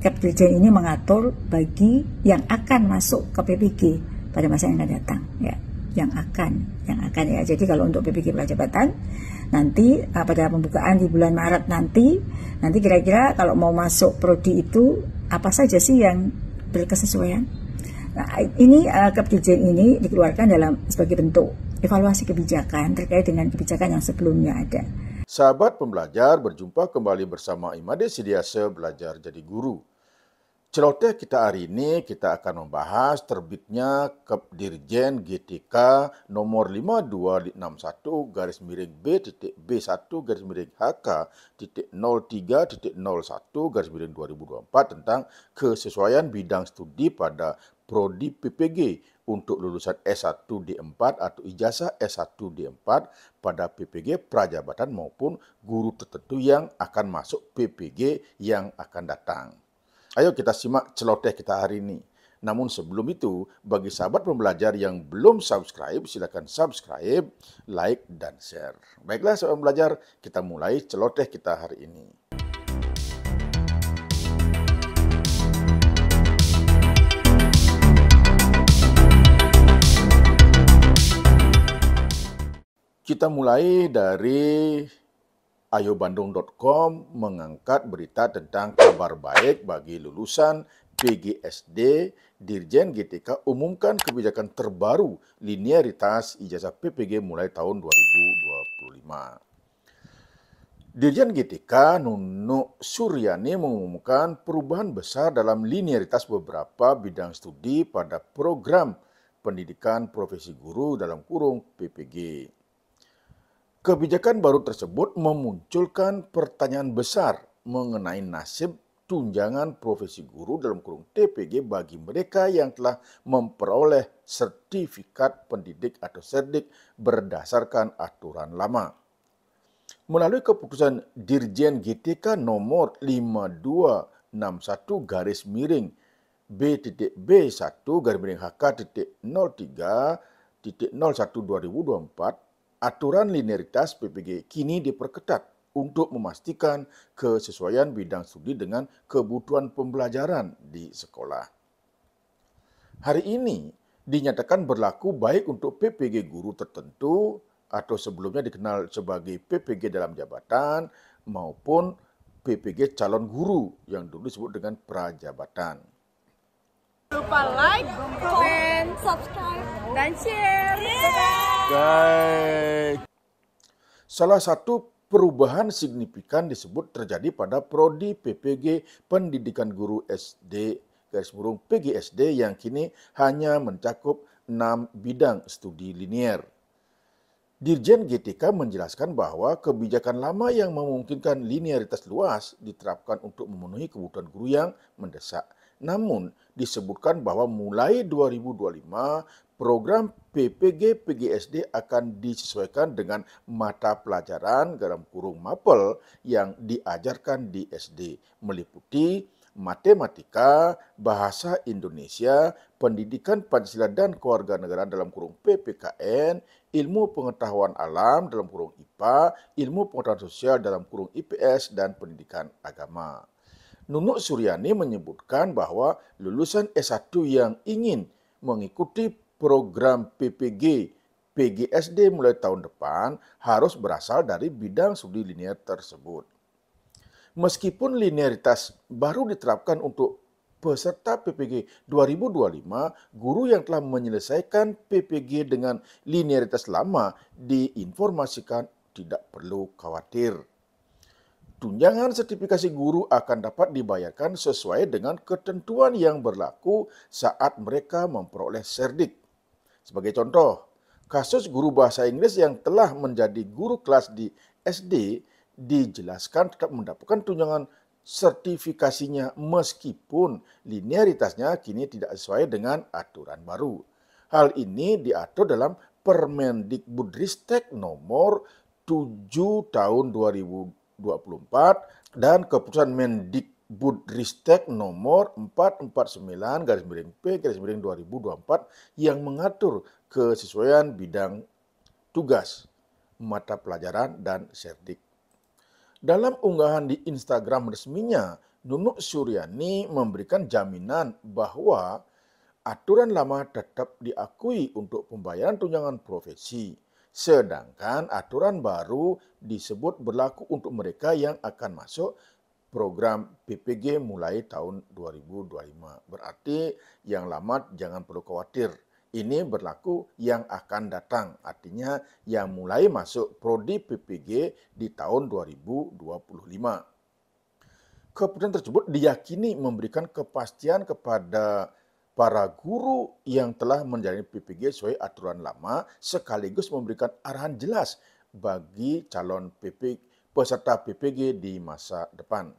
Kepdirjen ini mengatur bagi yang akan masuk ke PPG pada masa yang akan datang, ya, yang akan ya. Jadi kalau untuk PPG Prajabatan nanti pada pembukaan di bulan Maret nanti kira-kira kalau mau masuk prodi itu apa saja sih yang berkesesuaian. Nah, ini Kepdirjen ini dikeluarkan sebagai bentuk evaluasi kebijakan terkait dengan kebijakan yang sebelumnya ada. Sahabat pembelajar, berjumpa kembali bersama Imade Sidiase Belajar Jadi Guru. Celoteh kita hari ini kita akan membahas terbitnya Kepdirjen GTK nomor 52-51-B-B1-HK.03.01-2024 tentang kesesuaian bidang studi pada Prodi PPG untuk lulusan S1 D4 atau ijazah S1 D4 pada PPG Prajabatan maupun guru tertentu yang akan masuk PPG yang akan datang. Ayo kita simak celoteh kita hari ini. Namun sebelum itu, bagi sahabat pembelajar yang belum subscribe, silakan subscribe, like, dan share. Baiklah sahabat pembelajar, kita mulai celoteh kita hari ini. Kita mulai dari ayobandung.com mengangkat berita tentang kabar baik bagi lulusan PGSD. Dirjen GTK umumkan kebijakan terbaru linearitas ijazah PPG mulai tahun 2025. Dirjen GTK Nunuk Suryani mengumumkan perubahan besar dalam linearitas beberapa bidang studi pada program pendidikan profesi guru dalam kurung PPG. Kebijakan baru tersebut memunculkan pertanyaan besar mengenai nasib tunjangan profesi guru dalam kurung TPG bagi mereka yang telah memperoleh sertifikat pendidik atau serdik berdasarkan aturan lama. Melalui keputusan Dirjen GTK nomor 52-91-B1-HK.03.01-2024 aturan linearitas PPG kini diperketat untuk memastikan kesesuaian bidang studi dengan kebutuhan pembelajaran di sekolah. Hari ini dinyatakan berlaku baik untuk PPG guru tertentu atau sebelumnya dikenal sebagai PPG dalam jabatan maupun PPG calon guru yang dulu disebut dengan prajabatan. Jangan lupa like, komen, subscribe, dan share. Salah satu perubahan signifikan disebut terjadi pada Prodi PPG Pendidikan Guru SD PGSD yang kini hanya mencakup 6 bidang studi linear. Dirjen GTK menjelaskan bahwa kebijakan lama yang memungkinkan linearitas luas diterapkan untuk memenuhi kebutuhan guru yang mendesak. Namun, disebutkan bahwa mulai 2025, program PPG PGSD akan disesuaikan dengan mata pelajaran dalam kurung mapel yang diajarkan di SD, meliputi matematika, bahasa Indonesia, pendidikan Pancasila dan kewarganegaraan dalam kurung PPKN, ilmu pengetahuan alam dalam kurung IPA, ilmu pengetahuan sosial dalam kurung IPS, dan pendidikan agama. Nunuk Suryani menyebutkan bahwa lulusan S1 yang ingin mengikuti program PPG PGSD mulai tahun depan harus berasal dari bidang studi linear tersebut. Meskipun linearitas baru diterapkan untuk peserta PPG 2025, guru yang telah menyelesaikan PPG dengan linearitas lama diinformasikan tidak perlu khawatir. Tunjangan sertifikasi guru akan dapat dibayarkan sesuai dengan ketentuan yang berlaku saat mereka memperoleh serdik. Sebagai contoh, kasus guru bahasa Inggris yang telah menjadi guru kelas di SD dijelaskan tetap mendapatkan tunjangan sertifikasinya meskipun linearitasnya kini tidak sesuai dengan aturan baru. Hal ini diatur dalam Permendikbudristek nomor 7 tahun 2024 dan keputusan Mendikbudristek nomor 449/P/2024 yang mengatur kesesuaian bidang tugas, mata pelajaran, dan serdik. Dalam unggahan di Instagram resminya, Nunuk Suryani memberikan jaminan bahwa aturan lama tetap diakui untuk pembayaran tunjangan profesi, sedangkan aturan baru disebut berlaku untuk mereka yang akan masuk program PPG mulai tahun 2025. Berarti yang lama jangan perlu khawatir. Ini berlaku yang akan datang, artinya yang mulai masuk prodi PPG di tahun 2025. Keputusan tersebut diyakini memberikan kepastian kepada para guru yang telah menjalani PPG sesuai aturan lama, sekaligus memberikan arahan jelas bagi calon peserta PPG di masa depan.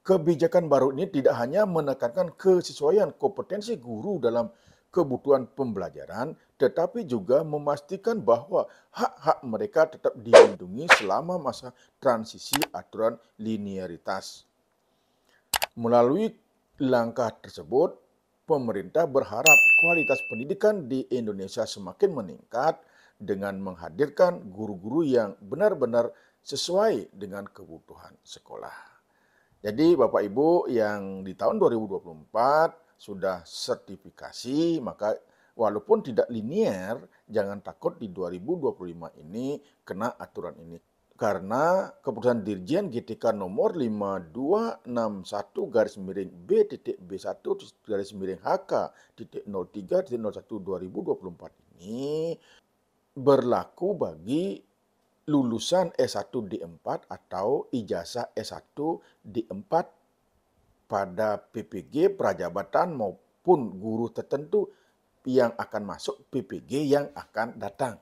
Kebijakan baru ini tidak hanya menekankan kesesuaian kompetensi guru dalam kebutuhan pembelajaran, tetapi juga memastikan bahwa hak-hak mereka tetap dilindungi selama masa transisi aturan linearitas. Melalui langkah tersebut, pemerintah berharap kualitas pendidikan di Indonesia semakin meningkat dengan menghadirkan guru-guru yang benar-benar sesuai dengan kebutuhan sekolah. Jadi Bapak Ibu yang di tahun 2024 sudah sertifikasi, maka walaupun tidak linear, jangan takut di 2025 ini kena aturan ini. Karena keputusan Dirjen GTK nomor 5291-B.B1-HK.03.01-2024 ini berlaku bagi lulusan S1 D4 atau ijazah S1 D4 pada PPG prajabatan maupun guru tertentu yang akan masuk PPG yang akan datang.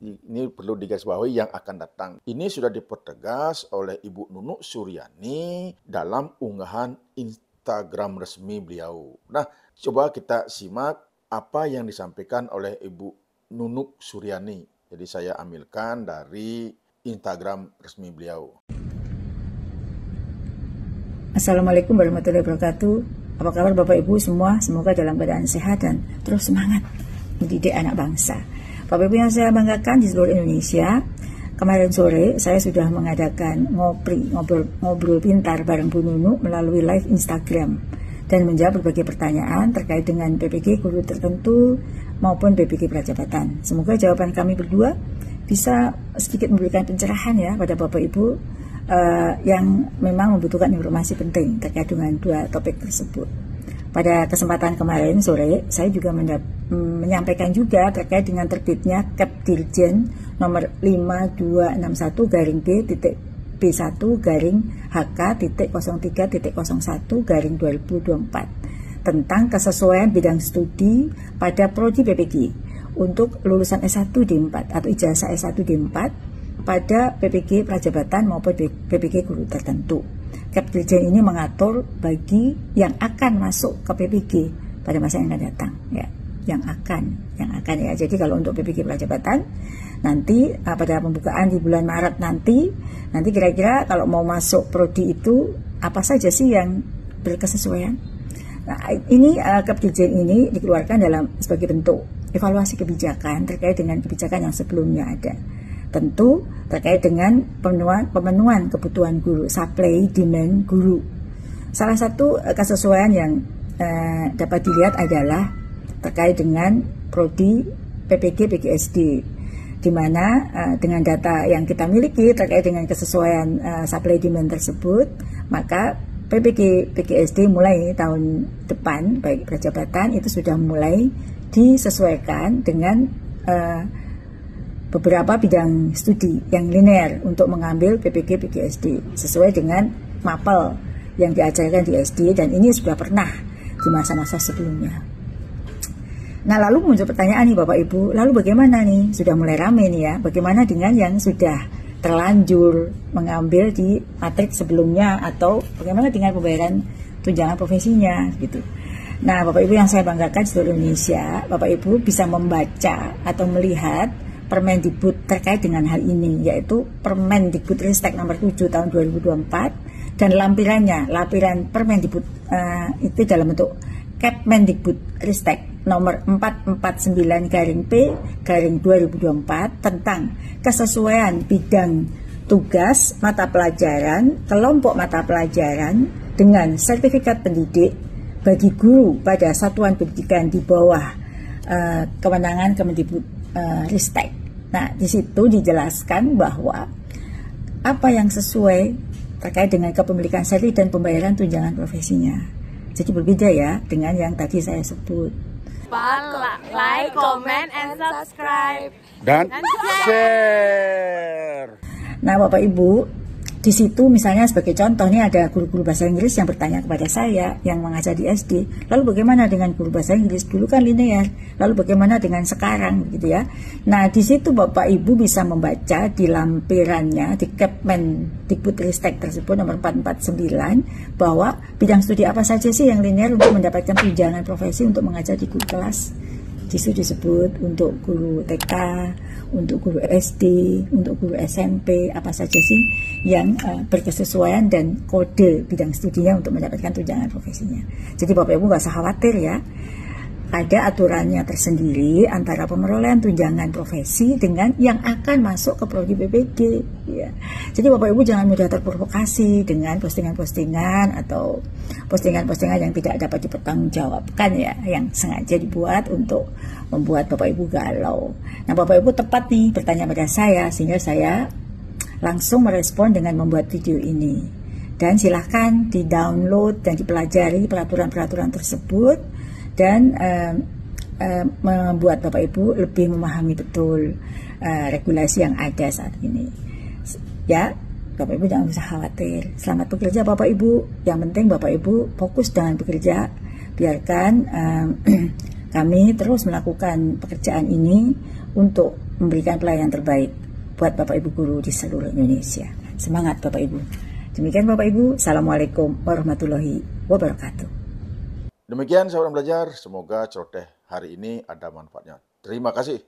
Ini perlu digarisbawahi, yang akan datang. Ini sudah dipertegas oleh Ibu Nunuk Suryani dalam unggahan Instagram resmi beliau. Nah, coba kita simak apa yang disampaikan oleh Ibu Nunuk Suryani. Jadi saya ambilkan dari Instagram resmi beliau. Assalamualaikum warahmatullahi wabarakatuh. Apa kabar Bapak Ibu semua? Semoga dalam keadaan sehat dan terus semangat mendidik anak bangsa. Bapak Ibu yang saya banggakan di seluruh Indonesia, kemarin sore saya sudah mengadakan ngobrol pintar bareng Bu Nunuk melalui live Instagram dan menjawab berbagai pertanyaan terkait dengan PPG guru tertentu maupun PPG prajabatan. Semoga jawaban kami berdua bisa sedikit memberikan pencerahan ya pada Bapak Ibu yang memang membutuhkan informasi penting terkait dengan dua topik tersebut. Pada kesempatan kemarin sore, saya juga menyampaikan juga terkait dengan terbitnya Kep Dirjen nomor 5291-B.B1-HK.03.01-2024 tentang kesesuaian bidang studi pada prodi PPG untuk lulusan S1 D4 atau ijazah S1 D4 pada PPG prajabatan maupun PPG guru tertentu. Kep Dirjen ini mengatur bagi yang akan masuk ke PPG pada masa yang akan datang, ya, yang akan ya. Jadi kalau untuk PPG prajabatan nanti pada pembukaan di bulan Maret nanti kira-kira kalau mau masuk prodi itu apa saja sih yang berkesesuaian? Nah, ini Kep Dirjen ini dikeluarkan sebagai bentuk evaluasi kebijakan terkait dengan kebijakan yang sebelumnya ada. Tentu terkait dengan pemenuhan kebutuhan guru, supply demand guru. Salah satu kesesuaian yang dapat dilihat adalah terkait dengan prodi PPG PGSD, di mana dengan data yang kita miliki terkait dengan kesesuaian supply demand tersebut, maka PPG PGSD mulai tahun depan baik prajabatan itu sudah mulai disesuaikan dengan beberapa bidang studi yang linear untuk mengambil PPG PGSD sesuai dengan mapel yang diajarkan di SD, dan ini sudah pernah di masa-masa sebelumnya. Nah, lalu muncul pertanyaan nih Bapak Ibu, lalu bagaimana nih? Sudah mulai rame nih ya, bagaimana dengan yang sudah terlanjur mengambil di matrik sebelumnya, atau bagaimana dengan pembayaran tunjangan profesinya gitu. Nah, Bapak Ibu yang saya banggakan di seluruh Indonesia, Bapak Ibu bisa membaca atau melihat Permendikbud terkait dengan hal ini, yaitu Permendikbudristek nomor 7 tahun 2024 dan lampiran Permendikbud itu dalam bentuk Kepmendikbudristek nomor 449/P/2024 tentang kesesuaian bidang tugas mata pelajaran, kelompok mata pelajaran dengan sertifikat pendidik bagi guru pada satuan pendidikan di bawah kewenangan Kemendikbud-Ristek. Nah, di situ dijelaskan bahwa apa yang sesuai terkait dengan kepemilikan seri dan pembayaran tunjangan profesinya. Jadi berbeda ya dengan yang tadi saya sebut. Like, comment, and subscribe. Dan share. Nah, Bapak Ibu, di situ misalnya sebagai contoh nih ada guru-guru bahasa Inggris yang bertanya kepada saya yang mengajar di SD, lalu bagaimana dengan guru bahasa Inggris? Dulu kan linear, lalu bagaimana dengan sekarang gitu ya. Nah, di situ Bapak Ibu bisa membaca di lampirannya di Kemendikbud-Ristek tersebut nomor 449 bahwa bidang studi apa saja sih yang linear untuk mendapatkan tunjangan profesi untuk mengajar di guru kelas. Di situ disebut untuk guru TK, untuk guru SD, untuk guru SMP, apa saja sih yang berkesesuaian dan kode bidang studinya untuk mendapatkan tunjangan profesinya. Jadi Bapak Ibu nggak usah khawatir ya, ada aturannya tersendiri antara pemerolehan tunjangan profesi dengan yang akan masuk ke prodi PPG. Ya. Jadi Bapak Ibu jangan mudah terprovokasi dengan postingan-postingan atau postingan-postingan yang tidak dapat dipertanggungjawabkan ya, yang sengaja dibuat untuk membuat Bapak Ibu galau. Nah, Bapak Ibu tepat nih bertanya pada saya, sehingga saya langsung merespon dengan membuat video ini. Dan silahkan di-download dan dipelajari peraturan-peraturan tersebut dan membuat Bapak Ibu lebih memahami betul regulasi yang ada saat ini. Ya, Bapak Ibu jangan usah khawatir. Selamat bekerja Bapak Ibu. Yang penting Bapak Ibu fokus dengan bekerja. Biarkan kami terus melakukan pekerjaan ini untuk memberikan pelayanan terbaik buat Bapak Ibu guru di seluruh Indonesia. Semangat Bapak Ibu. Demikian Bapak Ibu. Assalamualaikum warahmatullahi wabarakatuh. Demikian sahabat belajar, semoga celoteh hari ini ada manfaatnya. Terima kasih.